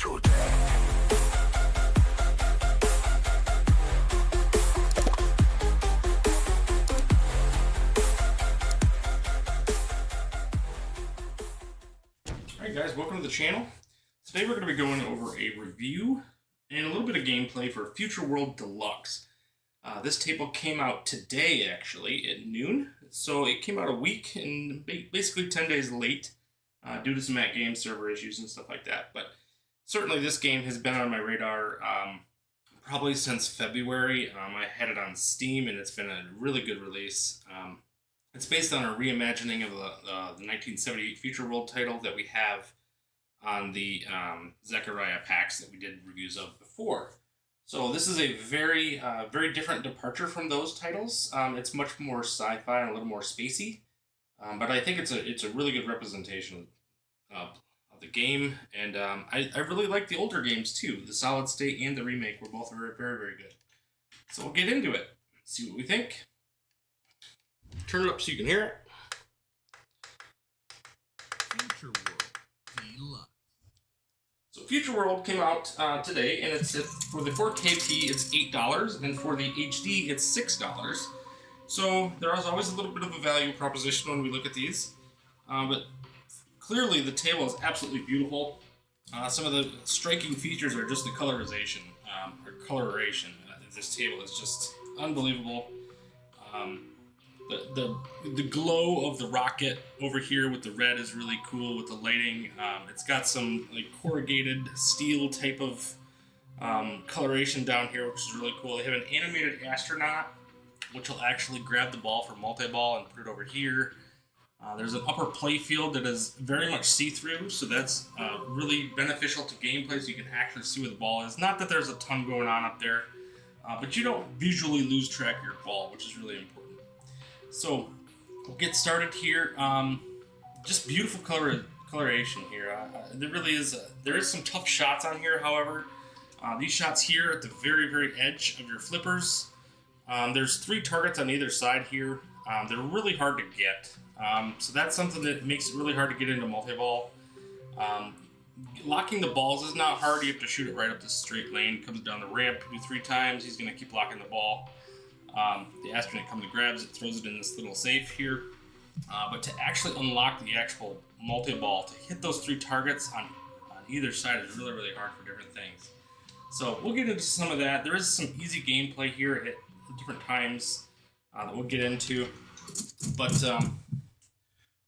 Alright guys, welcome to the channel. Today we're going to be going over a review and a little bit of gameplay for Future World Deluxe. This table came out today actually at noon, so it came out a week and basically 10 days late due to some Atgames server issues and stuff like that. But certainly this game has been on my radar probably since February. I had it on Steam and it's been a really good release. It's based on a reimagining of the 1978 Future World title that we have on the Zechariah packs that we did reviews of before. So this is a very different departure from those titles. It's much more sci-fi and a little more spacey, but I think it's a really good representation of the game, and I really like the older games too. The Solid State and the remake were both very good. So we'll get into it, see what we think. Turn it up so you can hear it. Future World Deluxe. So Future World came out today, and it's for the 4KP it's $8, and for the HD it's $6. So there is always a little bit of a value proposition when we look at these, but clearly the table is absolutely beautiful. Some of the striking features are just the colorization or coloration. This table is just unbelievable. The glow of the rocket over here with the red is really cool with the lighting. It's got some like corrugated steel type of coloration down here, which is really cool. They have an animated astronaut, which will actually grab the ball for multi-ball and put it over here. There's an upper play field that is very much see-through, so that's really beneficial to gameplay, so you can actually see where the ball is. Not that there's a ton going on up there, but you don't visually lose track of your ball, which is really important. So we'll get started here. Just beautiful coloration here. There really is there is some tough shots on here. However, these shots here at the very edge of your flippers. There's 3 targets on either side here. They're really hard to get. So that's something that makes it really hard to get into multi-ball. Locking the balls is not hard. You have to shoot it right up the straight lane. Comes down the ramp, do 3 times. He's going to keep locking the ball. The astronaut comes and grabs it, throws it in this little safe here. But to actually unlock the actual multi-ball, to hit those 3 targets on either side is really hard for different things. So we'll get into some of that. There is some easy gameplay here at different times that we'll get into. But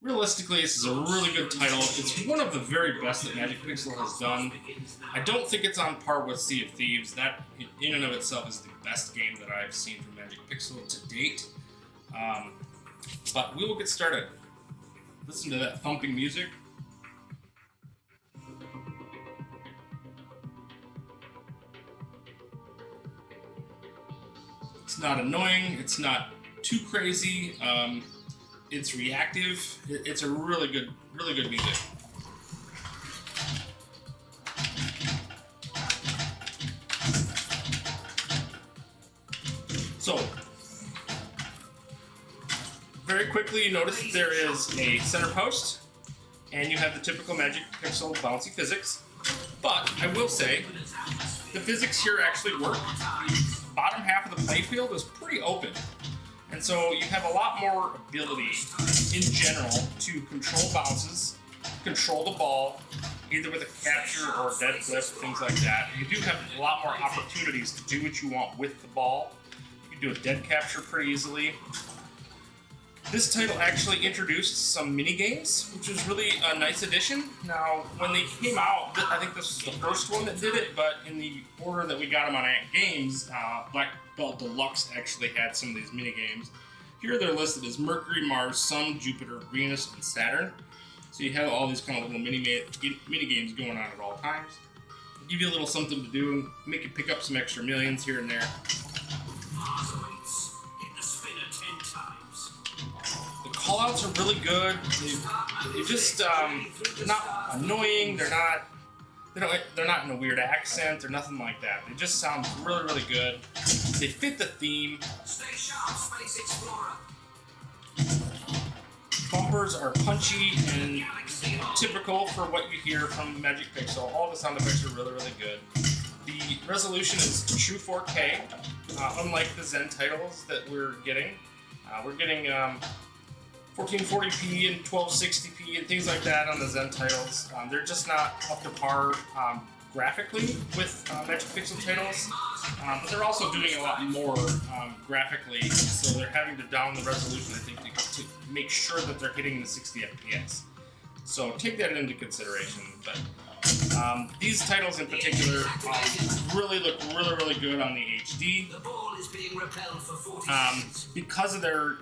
realistically, this is a really good title. It's one of the very best that Magic Pixel has done. I don't think it's on par with Sea of Thieves. That, in and of itself, is the best game that I've seen from Magic Pixel to date. But we will get started. Listen to that thumping music. It's not annoying. It's not too crazy. It's reactive. It's a really good music. So, very quickly you notice that there is a center post, and you have the typical Magic Pixel bouncy physics. But I will say, the physics here actually work. Bottom half of the playfield is pretty open. And so you have a lot more ability in general to control bounces, control the ball, either with a capture or a dead flip, things like that. You do have a lot more opportunities to do what you want with the ball. You can do a dead capture pretty easily. This title actually introduced some mini games, which was really a nice addition. Now, when they came out, I think this was the first one that did it, but in the order that we got them on Atgames, Black Belt Deluxe actually had some of these mini games. Here they're listed as Mercury, Mars, Sun, Jupiter, Venus, and Saturn. So you have all these kind of little mini games going on at all times. Give you a little something to do, make you pick up some extra millions here and there. Callouts are really good. They just they're not annoying. They're not in a weird accent or nothing like that. They just sound really good. They fit the theme. Stay sharp, Space Explorer. bumpers are punchy and typical for what you hear from Magic Pixel. All the sound effects are really, really good. The resolution is true 4K, unlike the Zen titles that we're getting. We're getting 1440p and 1260p and things like that on the Zen titles. They're just not up to par graphically with Magic Pixel titles, but they're also doing a lot more graphically, so they're having to down the resolution, I think, to make sure that they're hitting the 60 FPS. So take that into consideration. But these titles in particular really look really, really good on the HD. The ball is being repelled for 40 because of their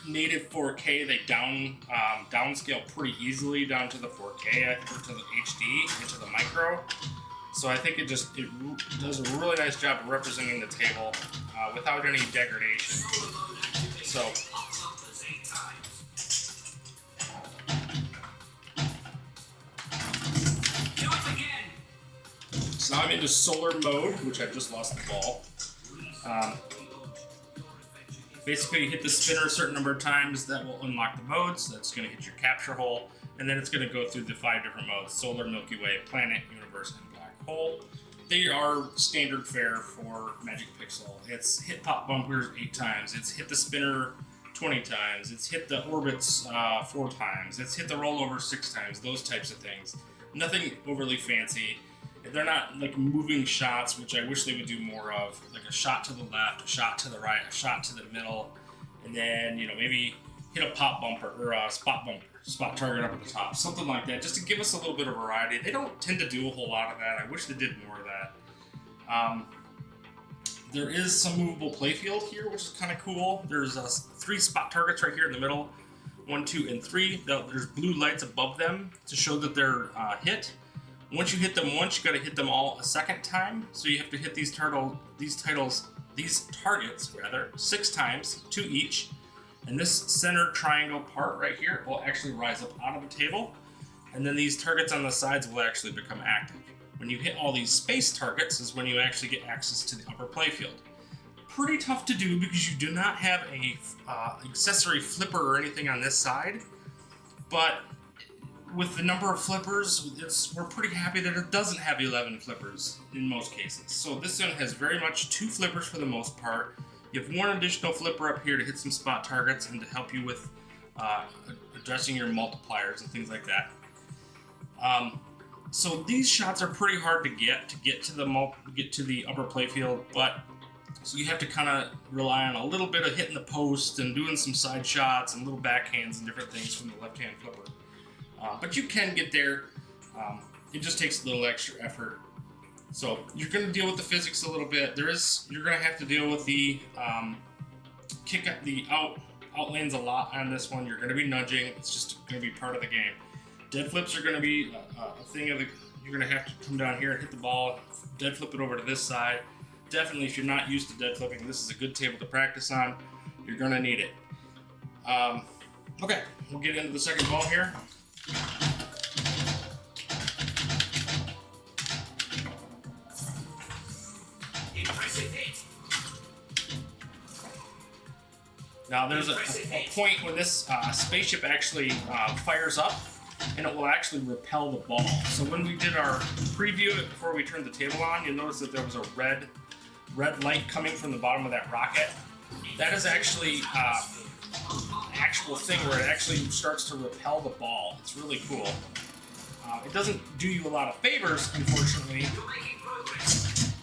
native 4K, they downscale pretty easily down to the 4K, I think, or to the HD, into the micro. So I think it does a really nice job of representing the table without any degradation. So. So now I'm into solar mode, which I've just lost the ball. Basically, you hit the spinner a certain number of times, that will unlock the modes. That's going to hit your capture hole, and then it's going to go through the 5 different modes: solar, Milky Way, planet, universe, and black hole. They are standard fare for Magic Pixel. It's hit pop bumpers 8 times. It's hit the spinner 20 times. It's hit the orbits 4 times. It's hit the rollover 6 times. Those types of things. Nothing overly fancy. They're not like moving shots, which I wish they would do more of, like a shot to the left, a shot to the right, a shot to the middle, and then, you know, maybe hit a pop bumper or a spot bumper, spot target up at the top, something like that, just to give us a little bit of variety. They don't tend to do a whole lot of that. I wish they did more of that. There is some movable playfield here, which is kind of cool. There's 3 spot targets right here in the middle, 1, 2, and 3. There's blue lights above them to show that they're hit. Once you hit them once, you got to hit them all a second time. So you have to hit these targets 6 times, 2 each. And this center triangle part right here will actually rise up out of the table. And then these targets on the sides will actually become active. When you hit all these space targets is when you actually get access to the upper playfield. Pretty tough to do because you do not have a accessory flipper or anything on this side. But with the number of flippers, we're pretty happy that it doesn't have 11 flippers in most cases. So this one has very much 2 flippers for the most part. You have 1 additional flipper up here to hit some spot targets and to help you with addressing your multipliers and things like that. So these shots are pretty hard to get to the upper playfield, but so you have to kind of rely on a little bit of hitting the post and doing some side shots and little backhands and different things from the left-hand flipper. But you can get there. It just takes a little extra effort. So you're going to deal with the physics a little bit. You're going to have to deal with the out lanes a lot on this one. You're going to be nudging. It's just going to be part of the game. Dead flips are going to be a thing of the. You're going to have to come down here and hit the ball. Dead flip it over to this side. Definitely, if you're not used to dead flipping, this is a good table to practice on. You're going to need it. Okay, we'll get into the second ball here. Now there's a point when this spaceship actually fires up, and it will actually repel the ball. So when we did our preview before we turned the table on, you'll notice that there was a red light coming from the bottom of that rocket. That is actually actual thing where it actually starts to repel the ball. It's really cool. It doesn't do you a lot of favors, unfortunately.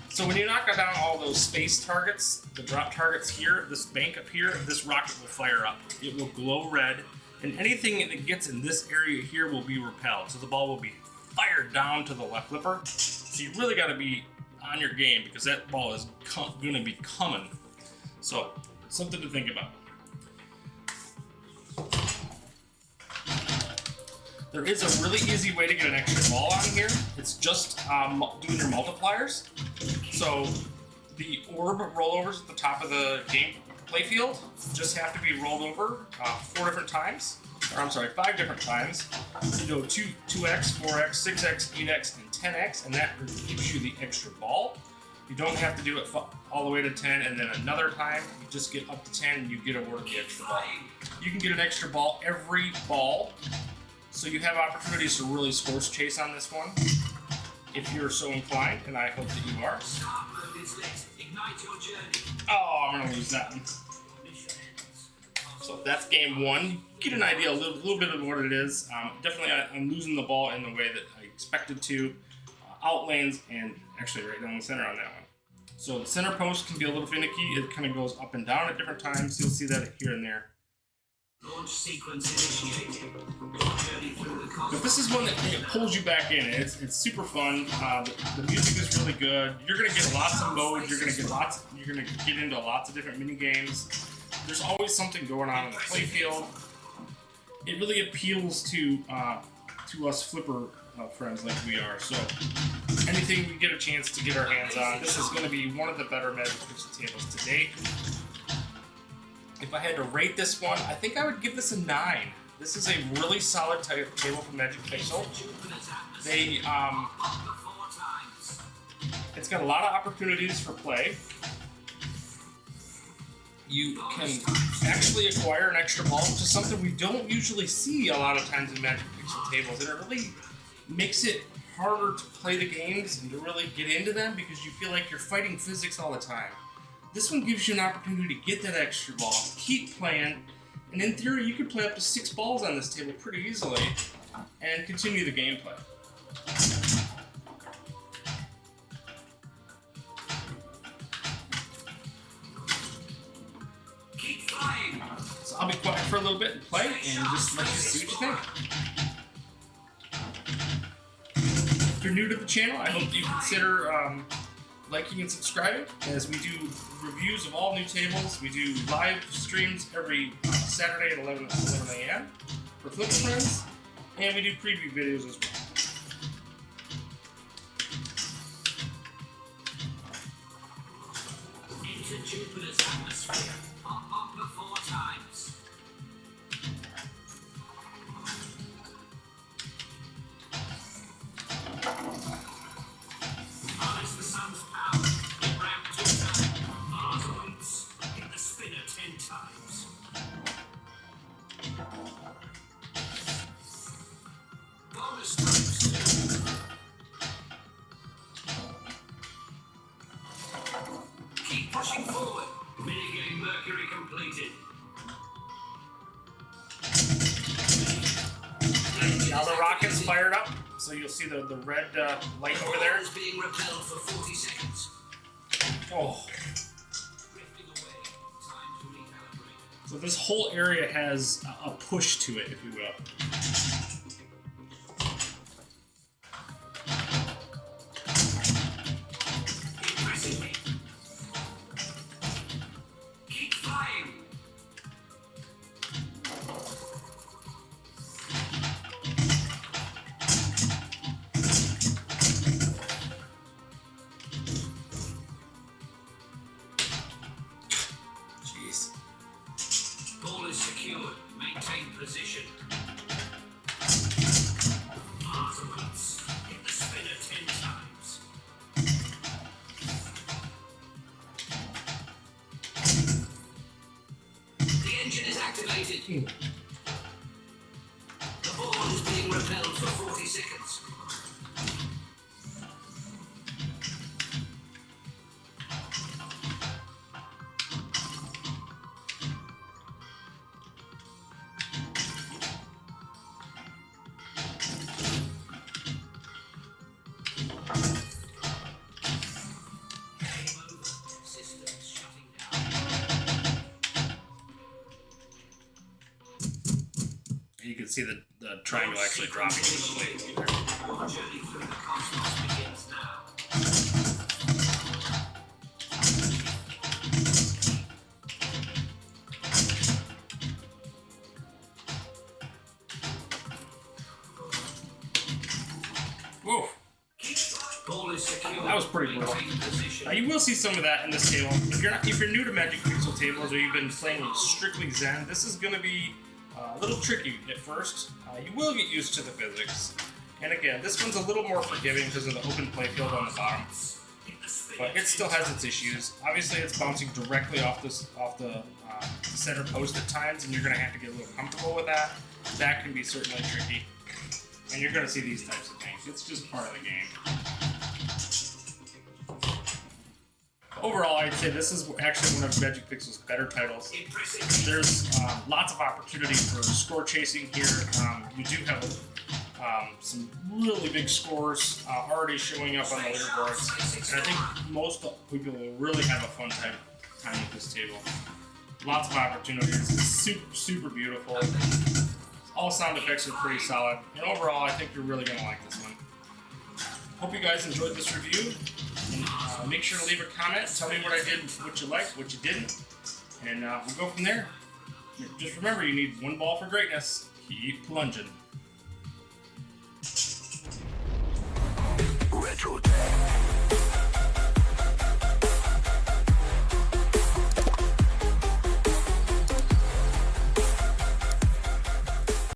So when you knock down all those space targets, the drop targets here, this bank up here, this rocket will fire up. It will glow red, and anything that gets in this area here will be repelled. So the ball will be fired down to the left flipper. So you really got to be on your game because that ball is going to be coming. So something to think about. There is a really easy way to get an extra ball on here. It's just doing your multipliers. So the orb rollovers at the top of the game playfield just have to be rolled over 5 different times. You go 2x, 4x, 6x, 8x, and 10x, and that gives you the extra ball. You don't have to do it all the way to 10 and then another time. You just get up to 10 and you get awarded the extra ball. You can get an extra ball every ball, so you have opportunities to really sports chase on this one if you're so inclined, and I hope that you are. Oh, I'm going to lose that one. So that's game one. Get an idea a little bit of what it is. Definitely I'm losing the ball in the way that I expected to. Outlanes and actually right down the center on that one. So the center post can be a little finicky. It kind of goes up and down at different times. You'll see that here and there. Launch sequence initiated. But this is one that pulls you back in. It's super fun. The music is really good. You're gonna get lots of modes. You're gonna get into lots of different mini games. There's always something going on in the playfield. It really appeals to us flipper friends like we are. So anything we get a chance to get our hands on, this is going to be one of the better Magic Pixel tables to date. If I had to rate this one, I think I would give this a 9. This is a really solid table from Magic Pixel. It's got a lot of opportunities for play. You can actually acquire an extra ball, which is something we don't usually see a lot of times in Magic Pixel tables, and it really makes it harder to play the games and to really get into them because you feel like you're fighting physics all the time. This one gives you an opportunity to get that extra ball, keep playing, and in theory you could play up to 6 balls on this table pretty easily and continue the gameplay. So I'll be quiet for a little bit and play and just let you see what you think. If you're new to the channel, I hope you consider liking and subscribing, as we do reviews of all new tables. We do live streams every Saturday at 11 a.m. for Flipper Friends, and we do preview videos as well. Into Jupiter's atmosphere. Up 4 times. Harness the sun's power. Ramp 2 times. Mars once. Hit the spinner 10 times. Bonus strokes. Keep pushing forward. Minigame Mercury completed. Now the rocket's fired up, so you'll see the red light over there. Is being repelled for 40 seconds. Oh. Drifting away. Time to recalibrate. So this whole area has a push to it, if you will. Impressively. Keep flying. Jeez. Ball is secured. Maintain position. Afterwards, hit the spinner 10 times. The engine is activated. The ball is being repelled for 40 seconds. Game over. Systems shutting down. You can see the triangle actually dropping into the blade. Our journey through the cosmos begins now. Whoa, Ball is secure. that was pretty cool. Maintain position. Now you will see some of that in this table. If you're new to Magic Pixel tables or you've been playing with strictly Zen, this is going to be a little tricky at first. You will get used to the physics. And again, this one's a little more forgiving because of the open playfield on the bottom. but it still has its issues. Obviously, it's bouncing directly off the center post at times, and you're going to have to get a little comfortable with that. That can be certainly tricky, and you're going to see these types of things. It's just part of the game. Overall, I'd say this is actually one of Magic Pixel's better titles. There's lots of opportunity for score chasing here. You do have some really big scores already showing up on the leaderboards, and I think most people will really have a fun time with this table. Lots of opportunities. It's super, super beautiful. All sound effects are pretty solid, and overall, I think you're really going to like this one. Hope you guys enjoyed this review. And, make sure to leave a comment. Tell me what I did, what you liked, what you didn't, and we'll go from there. Just remember, you need one ball for greatness. Keep plunging. Retro Tech.